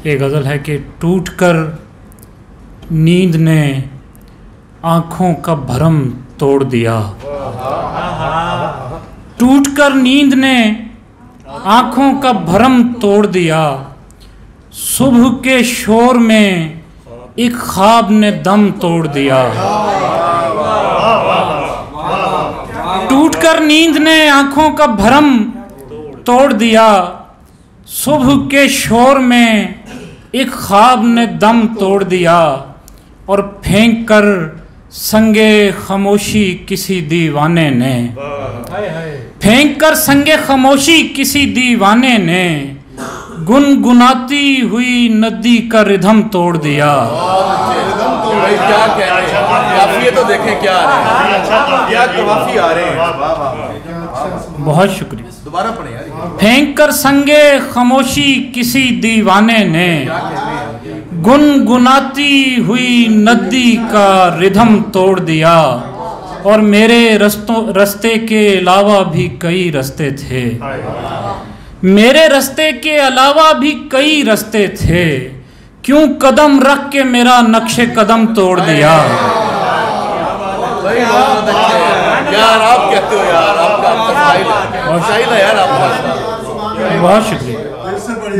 ये गज़ल है कि टूटकर नींद ने आँखों का भरम तोड़ दिया। टूटकर नींद ने आँखों का भरम तोड़ दिया। सुबह के शोर में एक ख्वाब ने दम तोड़ दिया। टूटकर नींद ने आँखों का भरम तोड़ दिया। सुबह के शोर में एक ख्वाब ने दम तोड़ दिया। और फेंक कर संगे खामोशी किसी दीवाने ने, फेंक कर संगे खामोशी किसी दीवाने ने गुनगुनाती हुई नदी का रिदम तोड़ दिया। क्या कह रहे हैं? ये तो देखें क्या कवाफी आ रहे हैं। बहुत शुक्रिया। दोबारा पढ़े यार। फेंक कर संगे खामोशी किसी दीवाने ने गुनगुनाती हुई नदी का रिदम तोड़ दिया। और मेरे रास्ते के अलावा भी कई रास्ते थे, मेरे रास्ते के अलावा भी कई रास्ते थे। क्यों कदम रख के मेरा नक्शे कदम तोड़ दिया। यार आप कहते हो यार, आपका यार, आपका बहुत शुक्रिया।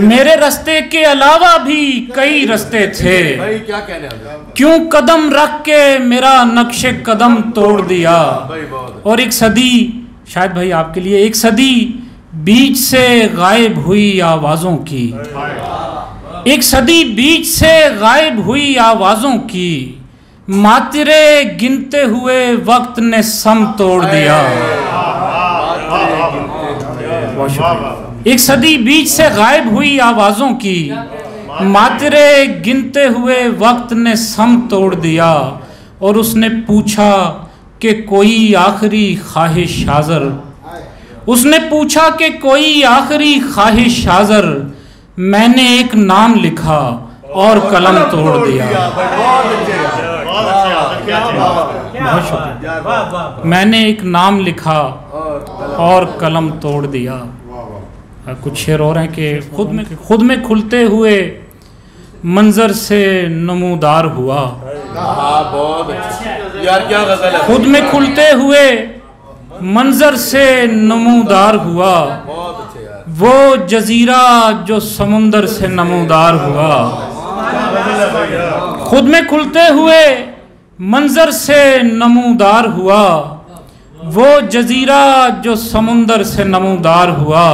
मेरे रास्ते के अलावा भी कई रास्ते थे। भाई क्या कहने क्यों कदम रख के मेरा नक्शे कदम तोड़ दिया। और एक सदी, शायद भाई आपके लिए, एक सदी बीच से गायब हुई आवाज़ों की, एक सदी बीच से गायब हुई आवाज़ों की मातरे गिनते हुए वक्त ने सम तोड़ दिया। एक सदी बीच से गायब हुई आवाज़ों की मातरे गिनते हुए वक्त ने सम तोड़ दिया। और उसने पूछा कि कोई आखिरी ख्वाहिश हाज़र, उसने पूछा कि कोई आखिरी ख्वाहिश हाज़र। मैंने एक नाम लिखा और कलम तोड़ दिया। बहुत शुक्रिया। मैंने एक नाम लिखा और कलम तोड़ दिया। कुछ शेर और हैं कि खुद में खुलते हुए मंजर से नमूदार हुआ। यार क्या गजल है। खुद में खुलते हुए मंजर से नमूदार हुआ। वो जजीरा जो समुंदर से नमूदार हुआ। खुद में खुलते हुए मंजर से नमूदार हुआ। वो जजीरा जो समुंदर से नमूदार हुआ।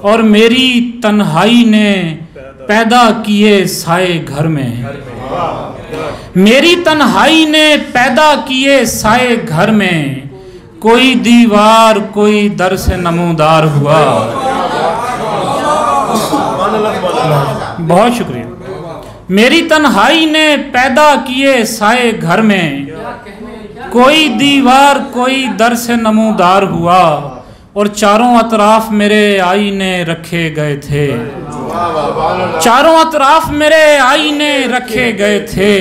और मेरी तन्हाई ने पैदा किए साए घर में, मेरी तन्हाई ने पैदा किए साए घर में। कोई दीवार कोई दर से नमूदार हुआ। बहुत शुक्रिया। मेरी तन्हाई ने पैदा किए साए घर में। कोई दीवार कोई दर से नमूदार हुआ। और चारों अतराफ मेरे आईने रखे गए थे, चारों अतराफ मेरे आईने रखे गए थे।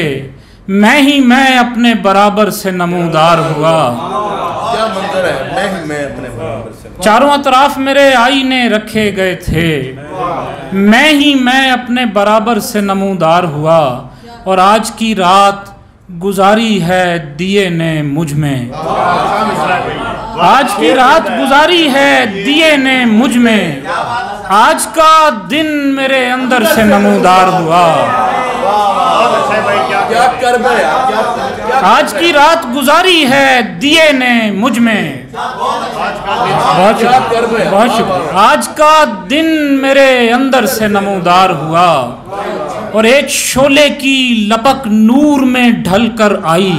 मैं अपने बराबर से नमूदार हुआ। क्या मंजर है। मैं अपने बराबर से, चारों अतराफ मेरे आईने रखे गए थे। मैं अपने बराबर से नमूदार हुआ। और आज की रात गुजारी है दिए ने मुझ में, आज की रात गुजारी है दिए ने मुझ में। आज का दिन मेरे अंदर से नमूदार हुआ। आज की रात गुजारी है दिए ने मुझ में। बहुत शुक्रिया। आज का दिन मेरे अंदर से नमूदार हुआ। और एक शोले की लपक नूर में ढलकर आई,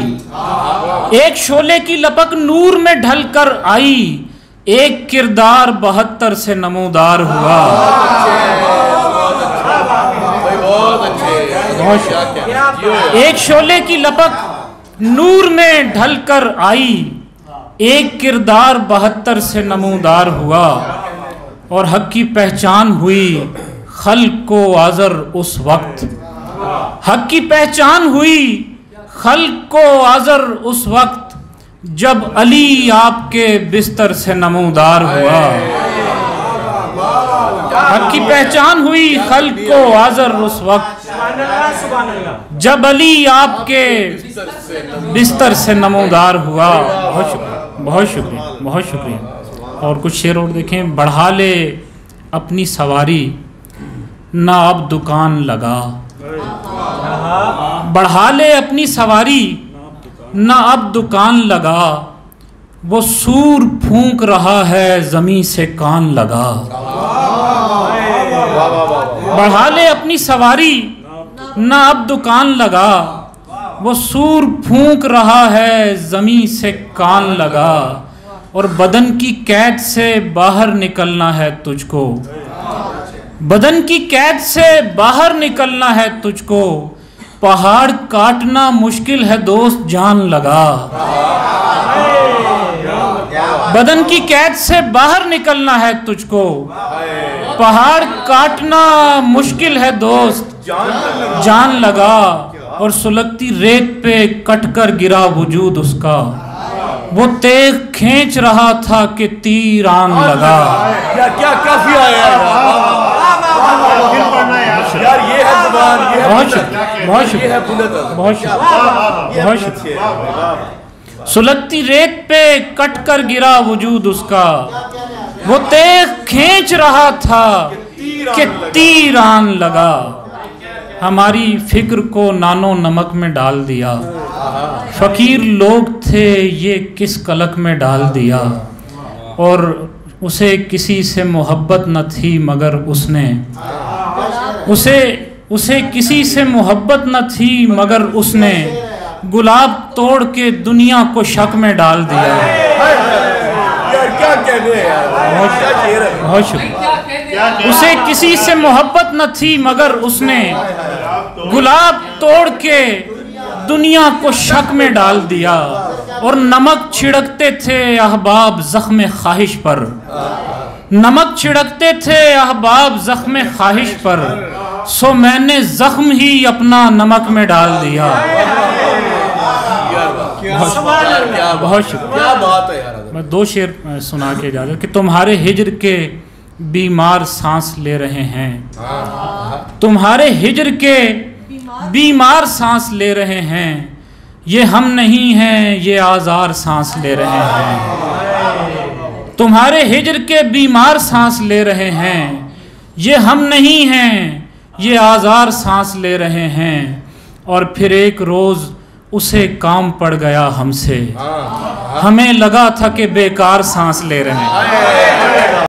एक शोले की लपक नूर में ढलकर आई। एक किरदार 72 से नमूदार हुआ। एक शोले की लपक नूर में ढलकर आई। एक किरदार 72 से नमूदार हुआ। और हक की पहचान हुई खल्क को आज़र उस वक्त, हक की पहचान हुई खल्क को आज़र उस वक्त जब अली आपके बिस्तर से नमूदार हुआ। हक की पहचान हुई खल्क को आज़र उस वक्त जब अली आपके बिस्तर से नमूदार हुआ। बहुत शुक्रिया, बहुत शुक्रिया, बहुत शुक्रिया। और कुछ शेर और देखें। बढ़ा ले अपनी सवारी ना अब दुकान लगा, बढ़ा ले अपनी सवारी ना अब दुकान लगा, वो सूर फूंक रहा है ज़मीं से कान लगा। बढ़ा ले अपनी सवारी ना अब दुकान लगा, वो सूर फूंक रहा है ज़मीं से कान लगा। और बदन की कैद से बाहर निकलना है तुझको, बदन की कैद से बाहर निकलना है तुझको, पहाड़ काटना मुश्किल है दोस्त जान लगा। बदन की कैद से बाहर निकलना है तुझको, पहाड़ काटना मुश्किल है दोस्त जान लगा। और सुलगती रेत पे कटकर गिरा वजूद उसका, वो तेग खींच रहा था कि तीर आन लगा। क्या काफी आया यार, ये है जुबान, ये है बहुत शुक्रिया, बहुत शुक्रिया, बहुत शुक्रिया, बहुत शुक्रिया। सुलगती रेत पे कटकर गिरा वजूद उसका, वो तेग खींच रहा था कि तीर आन लगा। हमारी फिक्र को नानो नमक में डाल दिया, फकीर लोग थे ये किस कलक में डाल दिया। और उसे किसी से मोहब्बत न थी मगर उसने, उसे किसी से मोहब्बत न थी मगर उसने, गुलाब तोड़ के दुनिया को शक में डाल दिया। यार क्या कहने यार, बहुत शुक्रिया। उसे किसी से मोहब्बत न थी मगर उसने, गुलाब तोड़ के दुनिया को शक में डाल दिया। और नमक छिड़कते थे अहबाब ज़ख्म ख्वाहिश पर, नमक छिड़कते थे अहबाब ज़ख्म ख्वाहिश पर, सो मैंने ज़ख्म ही अपना नमक में डाल दिया। बहुत शुक्रिया, बात है यार। मैं दो शेर सुना के जा रहा कि तुम्हारे हिज्र के बीमार सांस ले रहे हैं, तुम्हारे हिज्र के बीमार सांस ले रहे हैं, ये हम नहीं हैं ये आज़ार सांस ले रहे हैं। तुम्हारे हिज्र के बीमार सांस ले रहे हैं, ये हम नहीं हैं ये आज़ार सांस ले रहे हैं। और फिर एक रोज़ उसे काम पड़ गया हमसे, हमें लगा था कि बेकार सांस ले रहे हैं।